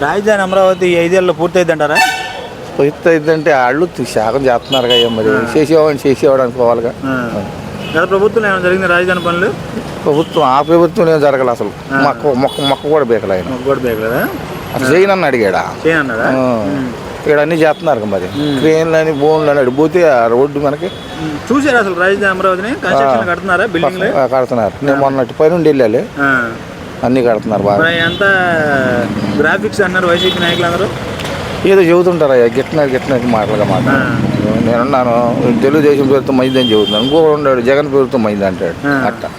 రాజధాని అమరావతి 5 ఏళ్ళలో పూర్తయిద్ది అంటారా? పూర్తయిద్దంటే వాళ్ళు శాఖం చేస్తున్నారు కదా, మరి చేసేవాడు అనుకోవాలిగా. గత ప్రభుత్వం ఏమైనా జరిగింది రాజధాని పనులు? ప్రభుత్వం ఆ ప్రభుత్వం ఏం జరగలేదు అసలు. మొక్క కూడా బేకలే ఆయన. మొక్క కూడా బేకలేదా? అసలు చేయనని అడిగాడా? చేయనన్నాడా? ఇక్కడ అన్ని చేస్తున్నారు మరి. క్రేన్లు అని బోన్లు అని అడిగిపోతే ఆ రోడ్డు మనకి చూసారు. అసలు రాజధాని అమరావతిని కన్స్ట్రక్షన్ కడుతున్నారా? బిల్డింగ్ కడుతున్నారు. నేను మొన్నటి పై నుండి వెళ్ళాలి, అన్ని కడుతున్నారు బాగా. ఎంత గ్రాఫిక్స్ అన్నారు వైసీపీ నాయకులు అందరూ? ఏదో చెబుతుంటారు అయ్యా, గిట్టినట్టు మాటలుగా మాట. నేనున్నాను తెలుగుదేశం పేరుతో మంచిదని చెబుతున్నాను, ఇంకొకడు ఉన్నాడు జగన్ పేరుతో మంచిది అంటాడు. అట్లా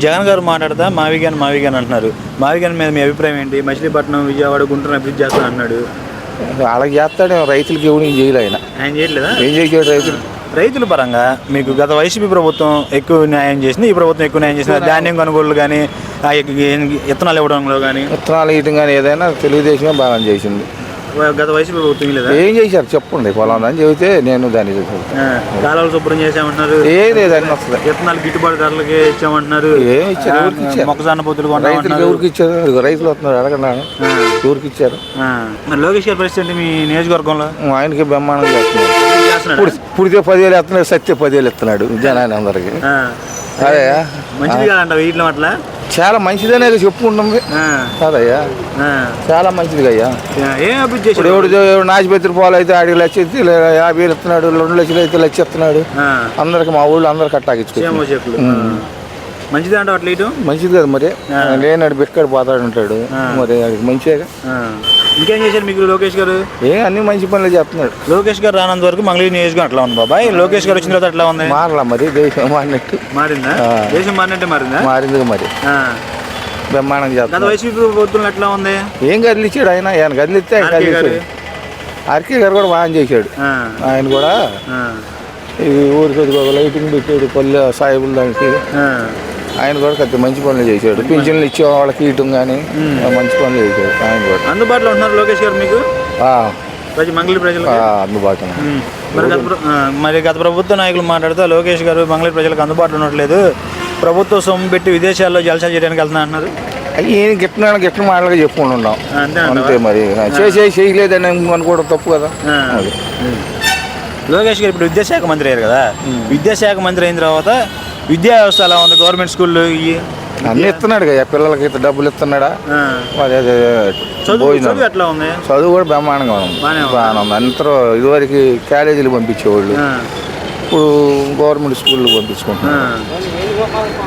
జగన్ గారు మాట్లాడతా మావిగాన్ అంటున్నారు. మావిగాన్ మీద మీ అభిప్రాయం ఏంటి? మచిలీపట్నం, విజయవాడ, గుంటూరు అభివృద్ధి చేస్తాను అన్నాడు. అలాగే చేస్తాడు. రైతులకి ఎవరికి చేయలే ఆయన చేయట్లేదా? ఏం చేసాడు? రైతుల పరంగా మీకు గత వైసీపీ ప్రభుత్వం ఎక్కువ న్యాయం చేసింది, ఈ ప్రభుత్వం ఎక్కువ న్యాయం చేసింది. ధాన్యం కొనుగోలు కానీ, విత్తనాలు ఇవ్వడంలో కానీ, విత్తనాలు ఇవ్వడం కానీ ఏదైనా తెలుగుదేశమే బాగా చేసింది. గత వైసీపీ ప్రభుత్వం లేదా? ఏం చేశారు చెప్పండి. పొలం అని చెబితే నేను దాన్ని కాలువలు శుభ్రం చేసామంటున్నారు. ఏం లేదని వస్తుంది. విత్తనాలు గిట్టుబాటు ధరలకి ఇచ్చామంటున్నారు. ఏమి ఇచ్చారు? మొక్కజొన్న పొత్తులు రైతులకు ఎవరికి ఇచ్చారు? రైతులు వస్తున్నారు అడగండి, ఎవరికి ఇచ్చారు? మరి లోకేష్ గారి పరిస్థితి మీ నియోజకవర్గంలో? ఆయనకి బ్రహ్మాండంగా చేస్తున్నాడు. పుడితే 10,000 ఇస్తున్నాడు, సత్తే 10,000 ఇస్తున్నాడు జనాన్ని అందరికి. అదే మంచిది కాదంట వీటిలో అట్లా. చాలా మంచిదనే చెప్పుకుంటుంది కాదయ్యా, చాలా మంచిది అయ్యా. ఏం అభివృద్ధి చేశాడు? ఎవడు నాచిపత్రి పోలు అయితే 50,000 ఇస్తున్నాడు, 2 లక్షలు అయితే 1,00,000 ఇస్తున్నాడు. అందరికి మా ఊళ్ళో అందరికి అట్టాకిచ్చుకో. మంచిది అంట అట్లా ఇటు మంచిది కదా మరి. లేనాడు బెక్కడు పోతాడు ఉంటాడు మరి, అది మంచిగా. ఇంకేం చేశారు మీకు లోకేష్ గారు? అన్ని మంచి పనులు చేస్తున్నాడు. లోకేష్ గారు రానంత వరకు మంగళగిరి నియోజకవర్గం అట్లా ఉంది బాబాయ్. లోకేష్ గారు వచ్చిన తర్వాత అట్లా ఉంది. మారలా మరి, దేశం మారినట్టు. మారిందా? దేశం మారినట్టే మారిందా? మారింది మరి, బ్రహ్మాండం చేస్తాడు. గత వైసీపీ ప్రభుత్వం ఎట్లా ఉంది? ఏం కదిలిచ్చాడు ఆయన కదిలిస్తే ఆయన కదిలిచ్చాడు. ఆర్కే గారు కూడా బాగా చేశాడు. ఆయన కూడా ఇది ఊరికి లైటింగ్ పెట్టాడు పల్లె సాయిబుల దానికి. ఆయన కూడా కొద్దిగా మంచి పనులు చేశాడు. పింఛన్లు ఇచ్చే వాళ్ళకి ఇయటం కానీ మంచి పనులు చేశాడు. ఆయన కూడా అందుబాటులో ఉన్నారు లోకేష్ గారు మీకు? మంగళగిరి ప్రజలకు అందుబాటులో. మరి గత ప్రభుత్వ నాయకులు మాట్లాడుతూ లోకేష్ గారు మంగళగిరి ప్రజలకు అందుబాటులో ఉండట్లేదు, ప్రభుత్వ సొమ్ము పెట్టి విదేశాల్లో జలసా చేయడానికి వెళ్తున్నా అన్నారు. ఏం గిట్టిన మాటలుగా చెప్పుకుంటున్నాం అంతే. మరి చేయలేదని అనుకోవడం తప్పు కదా. లోకేష్ గారు ఇప్పుడు విద్యాశాఖ మంత్రి అయ్యారు కదా, విద్యాశాఖ మంత్రి అయిన తర్వాత విద్యా వ్యవస్థ ఎలా ఉంది? గవర్నమెంట్ స్కూల్లో అన్ని ఇస్తున్నాడు కదా, పిల్లలకి డబ్బులు ఇస్తున్నాడా? చదువు ఎట్లా ఉంది? చదువు కూడా బ్రహ్మాండంగా ఉంది, బాగానే ఉంది. అందరూ ఇదివరకు కాలేజీలు పంపించేవాళ్ళు, ఇప్పుడు గవర్నమెంట్ స్కూళ్ళు పంపించుకుంటున్నారు.